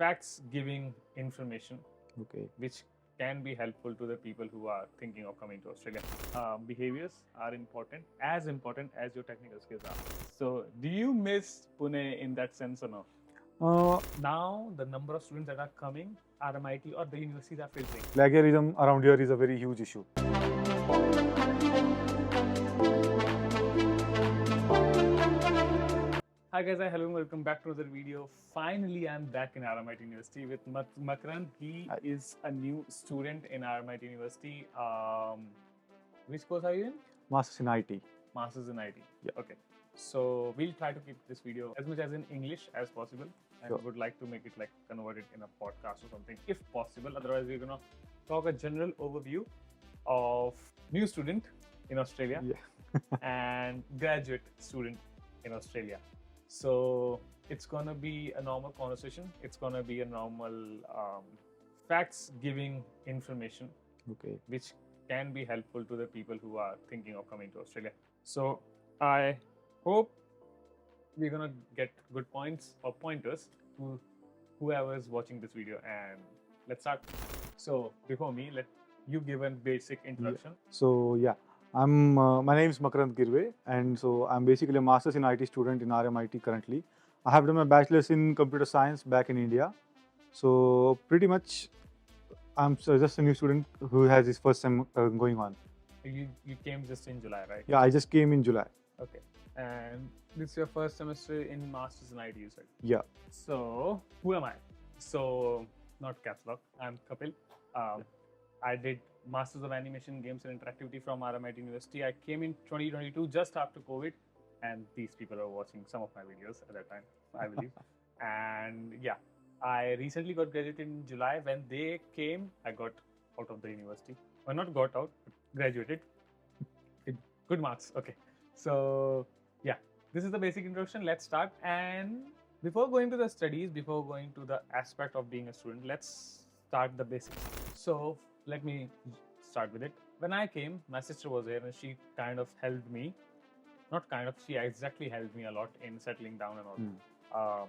facts giving information Okay. which can be helpful to the people who are thinking of coming to Australia. Behaviors are important as your technical skills are. So, do you miss Pune in that sense or no? Now, the number of students that are coming, RMIT or the universities are filtering. Plagiarism around here is a very huge issue. Hi guys, hello and welcome back to another video. Finally, I'm back in RMIT University with Makran. He Hi. is a new student in RMIT University. Which course are you in? Masters in IT. Masters in IT. Yeah. Okay. So we'll try to keep this video as much as in English as possible, and Sure. would like to make it like converted in a podcast or something if possible. Otherwise, we're gonna talk a general overview of new student in Australia Yeah. and graduate student in Australia. So it's gonna be a normal conversation. It's gonna be a normal facts giving information Okay. which can be helpful to the people who are thinking of coming to Australia. So I hope we're gonna get good points or pointers to whoever is watching this video. And let's start. So before me, let you give a basic introduction. So yeah, my name is Makarand Girve, and so I'm basically a Masters in IT student in RMIT currently. I have done my bachelor's in computer science back in India. So pretty much, I'm just a new student who has his first sem going on. You came just in July, right? Yeah, I just came in July. Okay. And this is your first semester in Masters in IT, you said? Yeah. So, who am I? So, not KapsLock, I'm Kapil. I did Masters of Animation, Games and Interactivity from RMIT University. I came in 2022, just after COVID. And these people are watching some of my videos at that time, I believe. And yeah, I recently got graduated in July. When they came, I got out of the university. Well, not got out, but graduated. Good marks. Okay. So yeah, this is the basic introduction. Let's start. And before going to the studies, before going to the aspect of being a student, let's start the basics. So let me start with it. When I came, my sister was there and she kind of helped me. Not kind of, she exactly helped me a lot in settling down and all.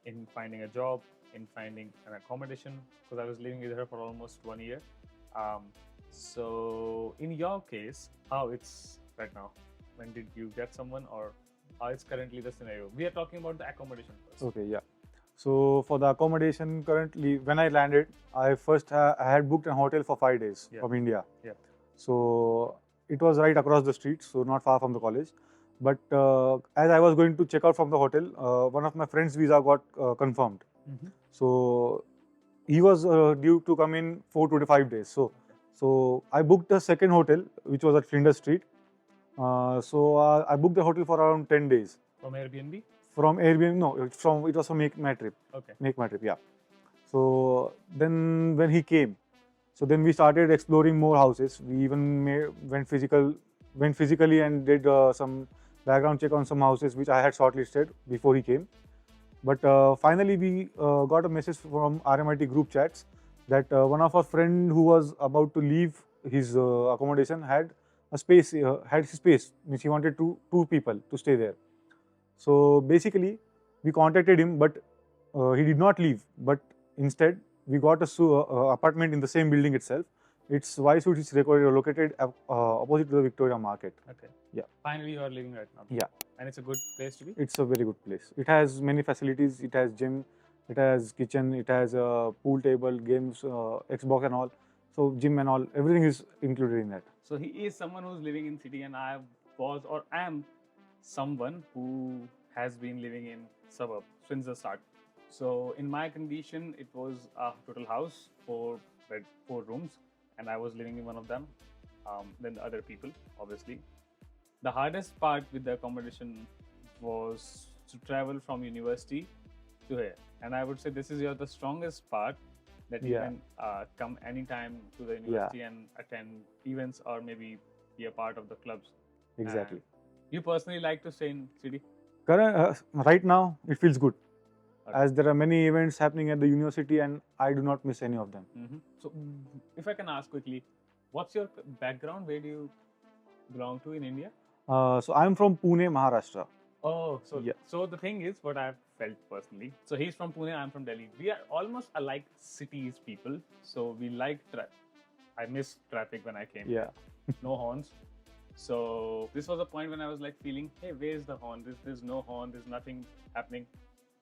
In finding a job, in finding an accommodation, because I was living with her for almost 1 year. So in your case, how it's right now? When did you get someone, or how it's currently the scenario? We are talking about the accommodation first. Okay. Yeah. So for the accommodation currently, when I landed, I first I had booked a hotel for 5 days Yeah. from India. Yeah. So it was right across the street, so not far from the college. But as I was going to check out from the hotel, one of my friend's visa got confirmed. So he was due to come in 4 to 5 days. So I booked a second hotel, which was at Flinders Street. So I booked the hotel for around 10 days. From Airbnb? From Airbnb, no, it was from Make My Trip. Okay. Make My Trip, yeah. So then when he came, so then we started exploring more houses. We even went physically and did some background check on some houses which I had shortlisted before he came. But finally we got a message from RMIT group chats that one of our friend who was about to leave his accommodation had a space, had his space, means he wanted two people to stay there. So basically we contacted him, but he did not leave. But instead we got a apartment in the same building itself. It's Vicewood, it's located opposite to the Victoria Market. Okay. Yeah. Finally, you are living right now. Yeah. And it's a good place to be? It's a very good place. It has many facilities. It has gym, it has kitchen, it has a pool table, games, Xbox and all. So gym and all, everything is included in that. So he is someone who's living in city, and I am someone who has been living in suburb since the start. So in my condition, it was a total house, 4 rooms, and I was living in one of them. Then the other people, obviously. The hardest part with the accommodation was to travel from university to here. And I would say this is the strongest part, that you can come anytime to the university and attend events or maybe be a part of the clubs. Exactly. And you personally like to stay in city? Right now, it feels good. Okay. As there are many events happening at the university and I do not miss any of them. So if I can ask quickly, what's your background? Where do you belong to in India? So I'm from Pune, Maharashtra. Oh, so Yeah. so the thing is, what I've felt personally. So he's from Pune, I'm from Delhi. We are almost alike cities people. So we like I miss traffic when I came. Yeah. No horns. So this was a point when I was like feeling, hey, where's the horn? There's no horn. There's nothing happening.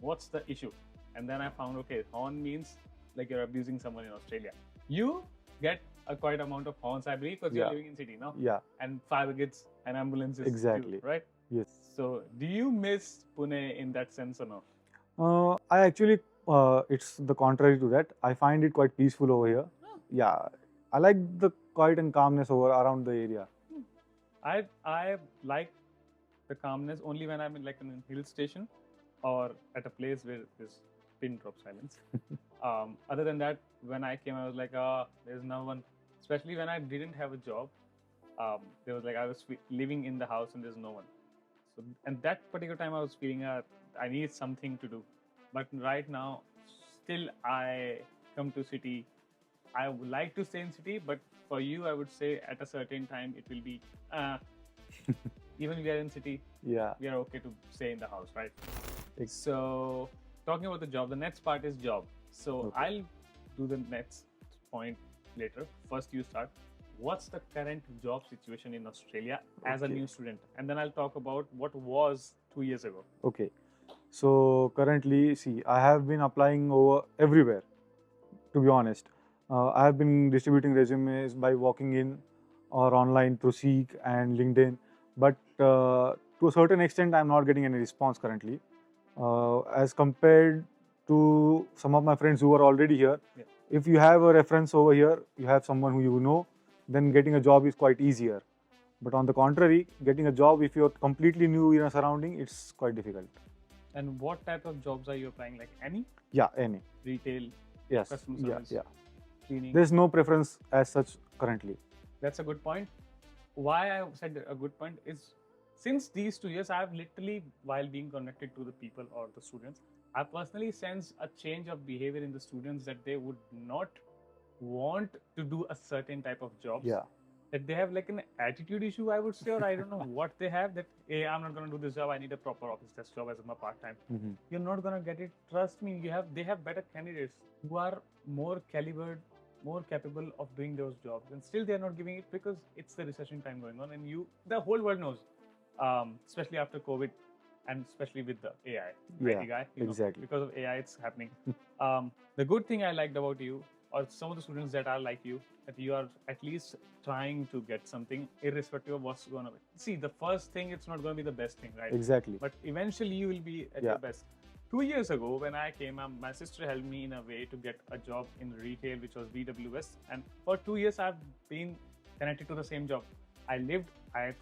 What's the issue? And then I found, okay, horn means like you're abusing someone in Australia. You get a quite amount of horns, I believe, because you're living in city, no? Yeah. And fire brigades and ambulances Exactly. too, right? Yes. So do you miss Pune in that sense or no? I actually, it's the contrary to that. I find it quite peaceful over here. Oh. Yeah, I like the quiet and calmness around the area. I like the calmness only when I'm in like in a hill station or at a place where there's pin drop silence. Other than that, when I came, I was like, there's no one. Especially when I didn't have a job, there was like I was living in the house and there's no one. So, and that particular time, I was feeling I need something to do. But right now, still I come to city. I would like to stay in city, but for you, I would say at a certain time it will be. Even we are in city, Yeah. we are okay to stay in the house, right? So talking about the job, the next part is job. So Okay. I'll do the next point later. First, you start. What's the current job situation in Australia as a Okay. new student? And then I'll talk about what was 2 years ago. Okay. So currently, see, I have been applying over everywhere, to be honest. I have been distributing resumes by walking in or online through Seek and LinkedIn. But to a certain extent, I'm not getting any response currently. As compared to some of my friends who are already here, Yeah. if you have a reference over here, you have someone who you know, then getting a job is quite easier. But on the contrary, getting a job if you're completely new in a surrounding, it's quite difficult. And what type of jobs are you applying? Like any? Yeah, any. Retail, Yes. customer Yeah, service, yeah. cleaning? There's no preference as such currently. That's a good point. Why I said a good point is since these 2 years, I've literally, while being connected to the people or the students, I personally sense a change of behavior in the students that they would not want to do a certain type of jobs. Yeah. That they have like an attitude issue, I would say, or I don't know what they have. That hey, I'm not gonna do this job. I need a proper office desk job as my part time. Mhm. You're not gonna get it. Trust me. They have better candidates who are more calibered, more capable of doing those jobs, and still they are not giving it because it's the recession time going on, and the whole world knows, especially after COVID, and especially with the AI, Yeah, IT guy, exactly. because of AI, it's happening. The good thing I liked about you, or some of the students that are like you, that you are at least trying to get something, irrespective of what's going to be. See, the first thing, it's not going to be the best thing, right? Exactly. But eventually, you will be at your best. 2 years ago, when I came, my sister helped me in a way to get a job in retail, which was BWS. And for 2 years, I've been connected to the same job. I lived, I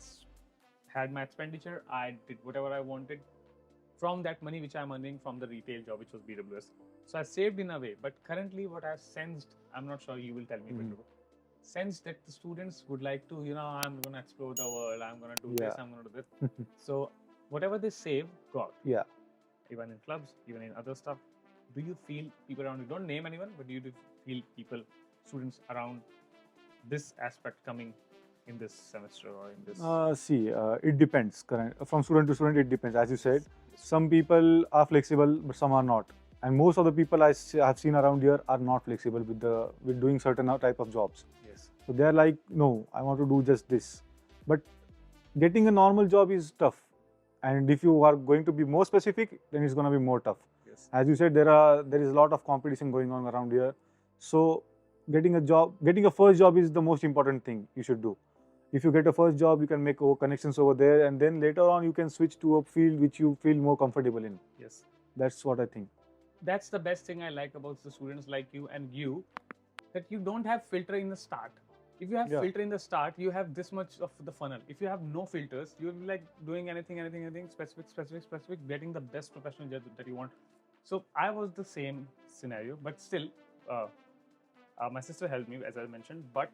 had my expenditure, I did whatever I wanted from that money which I'm earning from the retail job, which was BWS. So I saved in a way. But currently, what I've sensed, I'm not sure you will tell me better, sense that the students would like to, I'm going to explore the world, I'm going to do this, I'm going to do this. So whatever they save, God. Yeah. Even in clubs, even in other stuff, do you feel people around you, don't name anyone, but do you feel people, students around this aspect coming in this semester or in this? It depends. From student to student, it depends. As you said, some people are flexible, but some are not. And most of the people I have seen around here are not flexible with doing certain type of jobs. Yes. So they are like, no, I want to do just this. But getting a normal job is tough. And if you are going to be more specific, then it's going to be more tough. Yes. As you said, there is a lot of competition going on around here. So getting a first job is the most important thing you should do. If you get a first job, you can make connections over there, and then later on you can switch to a field which you feel more comfortable in. Yes. That's what I think. That's the best thing I like about the students like you and you, that you don't have filter in the start. If you have filter in the start, you have this much of the funnel. If you have no filters, you will be like doing anything, specific, getting the best professional job that you want. So I was the same scenario, but still, my sister helped me, as I mentioned. But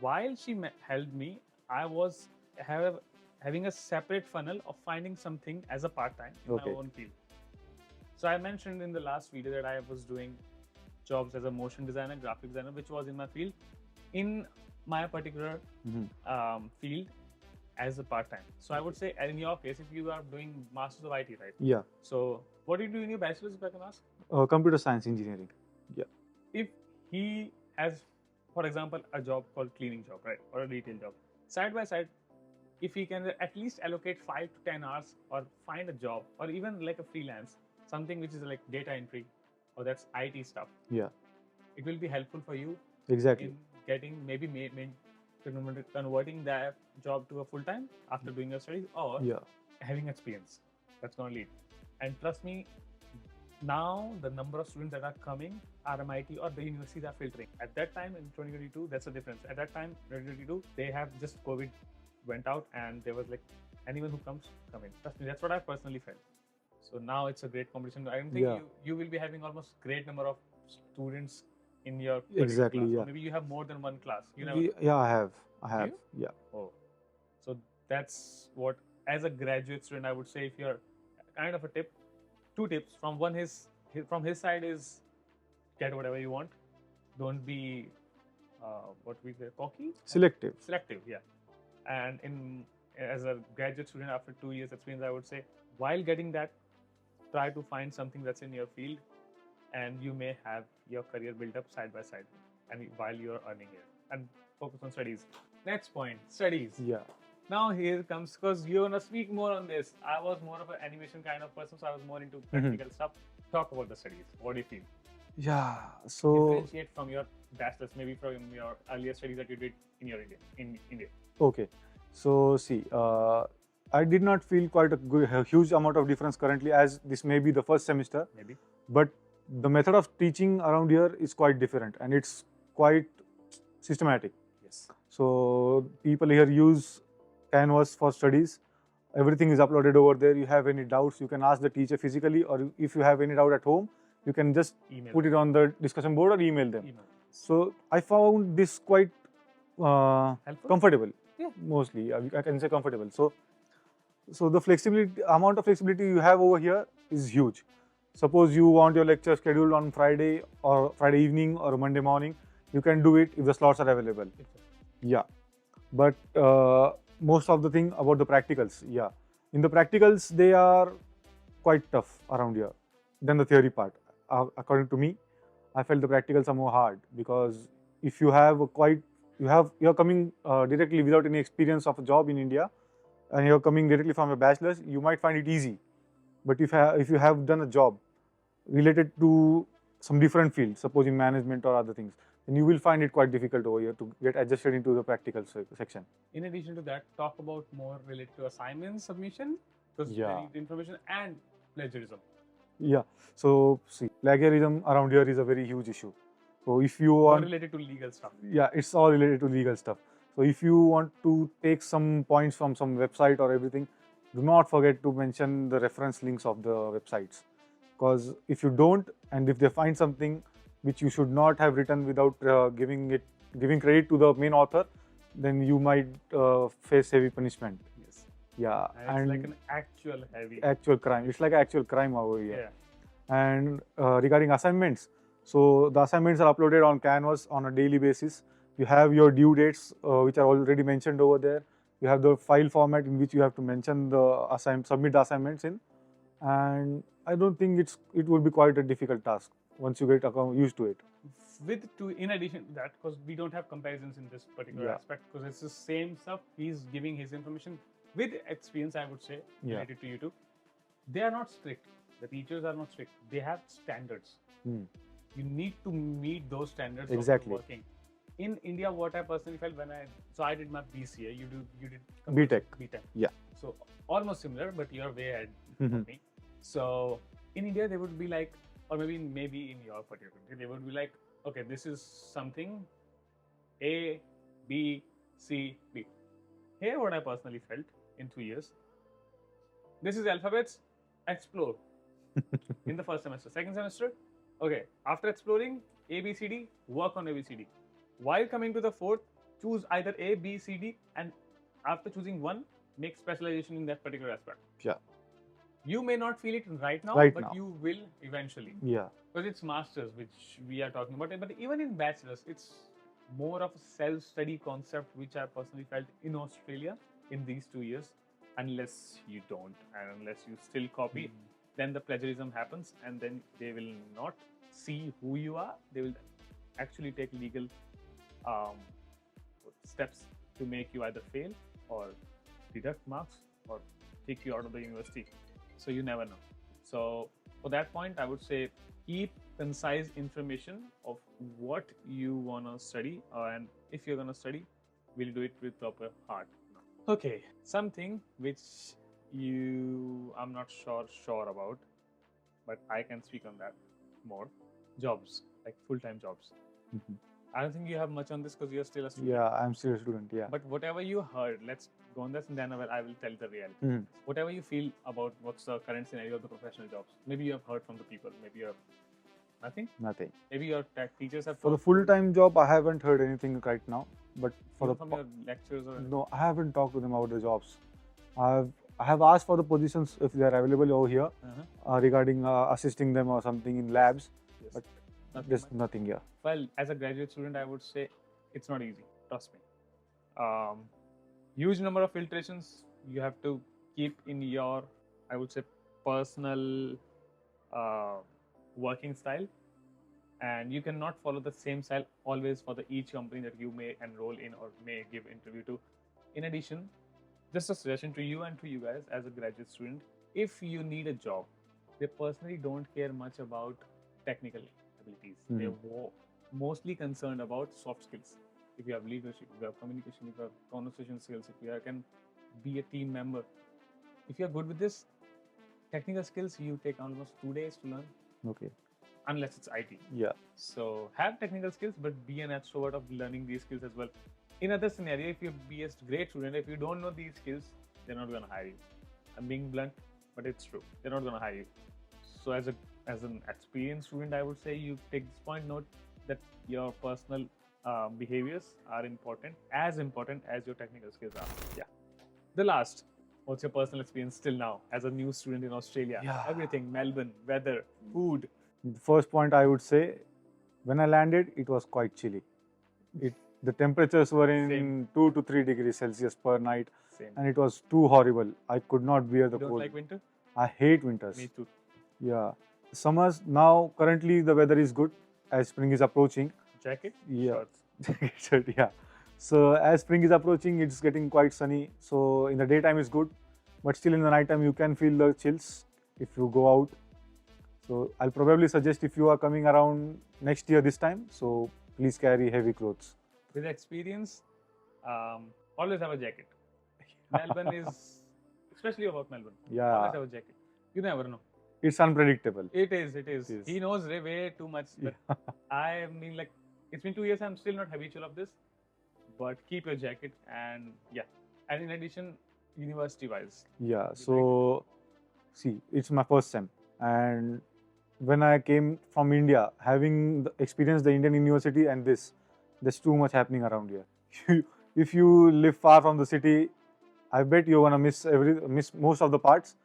while she helped me, I was having a separate funnel of finding something as a part-time in my own field. So I mentioned in the last video that I was doing jobs as a motion designer, graphic designer, which was in my field. In my particular field as a part-time. So I would say, in your case, if you are doing Masters of IT, right? Yeah. So What did you do in your bachelor's, if I can ask? Computer science engineering. Yeah. If he has, for example, a job called cleaning job, right, or a retail job, side by side, if he can at least allocate 5 to 10 hours or find a job or even like a freelance, something which is like data entry or that's IT stuff, Yeah. it will be helpful for you Exactly. in getting maybe converting that job to a full time after doing your studies or Yeah. having experience. That's going to lead. And trust me, now the number of students that are coming, RMIT or the universities are filtering. At that time in 2022, that's the difference. At that time, 2022, they have just COVID went out and there was like anyone who comes, come in. Trust me, that's what I personally felt. So now it's a great competition. I don't think Yeah. you will be having almost great number of students in your particular Exactly. class. Yeah. Or maybe you have more than one class. You never. Yeah, I have. You? Yeah. Oh, so that's what, as a graduate student, I would say if you're kind of a tip, 2 tips from from his side is get whatever you want. Don't be what we say cocky. Selective. Selective, yeah. And as a graduate student after 2 years experience, I would say while getting that, try to find something that's in your field, and you may have your career built up side by side, and while you're earning it, and focus on studies. Next point, studies. Yeah. Now here comes, because you're gonna speak more on this. I was more of an animation kind of person, so I was more into practical stuff. Talk about the studies. What do you feel? Yeah. So Differentiate from your bachelor's, maybe from your earlier studies that you did in your India. okay. So see, I did not feel quite a huge amount of difference currently, as this may be the first semester. Maybe. But the method of teaching around here is quite different, and it's quite systematic. Yes. So people here use Canvas for studies. Everything is uploaded over there. You have any doubts, you can ask the teacher physically, or if you have any doubt at home, you can just Email. put it on the discussion board or email them. Email. So I found this quite Helpful? comfortable. Yeah. Mostly, I can say comfortable. So the flexibility, amount of flexibility you have over here is huge. Suppose you want your lecture scheduled on Friday or Friday evening or Monday morning, you can do it if the slots are available. Yeah. But most of the thing about the practicals, yeah. In the practicals, they are quite tough around here than the theory part. According to me, I felt the practicals are more hard, because if you have you're coming directly without any experience of a job in India, and you're coming directly from a bachelor's, you might find it easy. But if you have done a job related to some different field, suppose in management or other things, then you will find it quite difficult over here to get adjusted into the practical section. In addition to that, talk about more related to assignment submission, because Yeah. they need information, and plagiarism. Yeah. So see, plagiarism around here is a very huge issue. So if you More want, related to legal stuff. yeah, it's all related to legal stuff. So if you want to take some points from some website or everything, do not forget to mention the reference links of the websites. Because if you don't, and if they find something which you should not have written without giving credit to the main author, then you might face heavy punishment. Yes. Yeah, And it's like an actual heavy. actual crime. It's like actual crime over here. Yeah. And regarding assignments, so the assignments are uploaded on Canvas on a daily basis. You have your due dates, which are already mentioned over there. You have the file format in which you have to mention the submit the assignments in. And I don't think it would be quite a difficult task once you get used to it. In addition to that, because we don't have comparisons in this particular Yeah. aspect, because it's the same stuff. He's giving his information with experience, I would say, Yeah. related to you too. They are not strict. The teachers are not strict. They have standards. Hmm. You need to meet those standards. Exactly. Of working. In India, what I personally felt I did my BCA. You did BTech. BTech. Yeah. So almost similar, but you're way ahead Mhm. of me. So in India, they would be like, or maybe in your particular country, they would be like, okay, this is something A, B, C, D. Here, what I personally felt in 2 years, this is alphabets, explore. In the first semester. Second semester, okay, after exploring A, B, C, D, work on A, B, C, D. While coming to the fourth, choose either A, B, C, D, and after choosing one, make specialization in that particular aspect. Yeah. You may not feel it right now, Right but now. you will eventually. Yeah. Because it's masters, which we are talking about. But even in bachelors, it's more of a self-study concept, which I personally felt in Australia in these 2 years. Unless you don't, and unless you still copy, then the plagiarism happens, and then they will not see who you are. They will actually take legal steps to make you either fail or deduct marks or kick you out of the university. So you never know. So for that point, I would say keep concise information of what you want to study, and if you're going to study, we'll do it with proper heart. Okay, something which I'm not sure about, but I can speak on that more. Jobs, like full-time jobs. Mhm. I don't think you have much on this because you're still a student. Yeah, I'm still a student. Yeah. But whatever you heard, let's go on this, and then I will tell the reality. Mhm. Whatever you feel about what's the current scenario of the professional jobs, maybe you have heard from the people, maybe you have nothing. Nothing. Maybe your teachers have. For the full-time job, I haven't heard anything right now. But for even the from your lectures or no, I haven't talked to them about the jobs. I have asked for the positions if they are available over here regarding assisting them or something in labs. Yes. But Nothing there's much. nothing here. Well, as a graduate student, I would say it's not easy. Trust me. Huge number of filtrations you have to keep in your, I would say, personal working style, and you cannot follow the same style always for each company that you may enroll in or may give interview to. In addition, just a suggestion to you and to you guys as a graduate student, if you need a job, they personally don't care much about technical abilities. They're mostly concerned about soft skills. If you have leadership, if you have communication, if you have conversation skills, if you can be a team member, if you're good with this, technical skills you take almost 2 days to learn. Okay. Unless it's IT. Yeah. So have technical skills, but be an extrovert of learning these skills as well. In other scenario, if you be a great student, if you don't know these skills, they're not going to hire you. I'm being blunt, but it's true. They're not going to hire you. So as an experienced student, I would say you take this point note that your personal behaviors are important as your technical skills are. Yeah. The last, what's your personal experience till now as a new student in Australia? Yeah. Everything, Melbourne, weather, food. The first point I would say, when I landed, it was quite chilly. The temperatures were in Same. 2 to 3 degrees Celsius per night, Same. and it was too horrible. I could not bear the You don't cold. like winter? I hate winters. Me too. Yeah. Summers, now currently the weather is good as spring is approaching. Jacket? Yeah. Shorts. Yeah. So as spring is approaching, it's getting quite sunny. So in the daytime it's good, but still in the nighttime you can feel the chills if you go out. So I'll probably suggest if you are coming around next year this time, so please carry heavy clothes. With experience, always have a jacket. Melbourne is, especially about Melbourne. Yeah. Always have a jacket. You never know. It's unpredictable. It is. It is. It is. He knows way too much. But I mean, like, it's been 2 years. I'm still not habitual of this. But keep your jacket, and yeah. And in addition, university-wise. Yeah. So see, it's my first sem, and when I came from India, having experienced the Indian university and this, there's too much happening around here. If you live far from the city, I bet you're gonna miss most of the parts.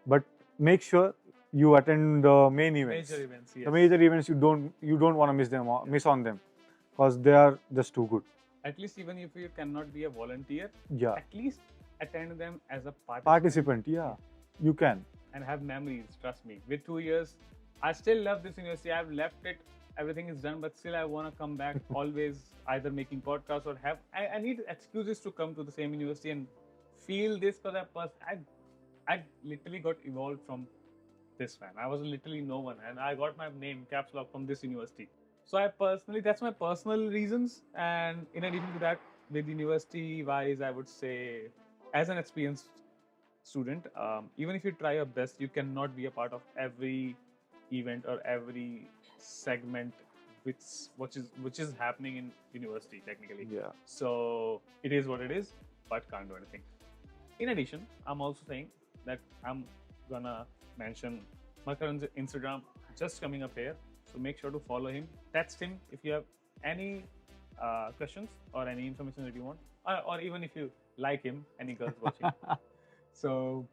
But make sure you attend the main events. Major events. Yes. The major events you don't want to miss on them, because they are just too good. At least even if you cannot be a volunteer, Yeah. at least attend them as a Participant. Yeah, you can. and have memories. Trust me. With 2 years, I still love this university. I've left it. Everything is done, but still I want to come back. Always either making podcasts or I need excuses to come to the same university and feel this, because I literally got evolved from this, man. I was literally no one, and I got my name KapsLock from this university. So that's my personal reasons. And in addition to that, with university wise, I would say, as an experienced student, even if you try your best, you cannot be a part of every event or every segment which is happening in university technically. Yeah. So it is what it is, but can't do anything. In addition, I'm also saying that I'm gonna mention Makarand's Instagram just coming up here. So make sure to follow him. Text him if you have any questions or any information that you want, or even if you like him, any girls watching. So,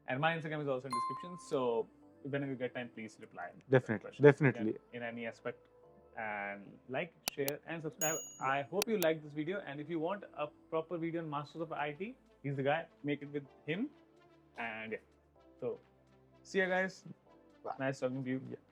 and my Instagram is also in description. So whenever you get time, please reply. Definitely. In any aspect. And like, share, and subscribe. I hope you like this video. And if you want a proper video on Masters of IT, he's the guy. Make it with him. And yeah. So, see you guys. Nice talking to you. Yeah.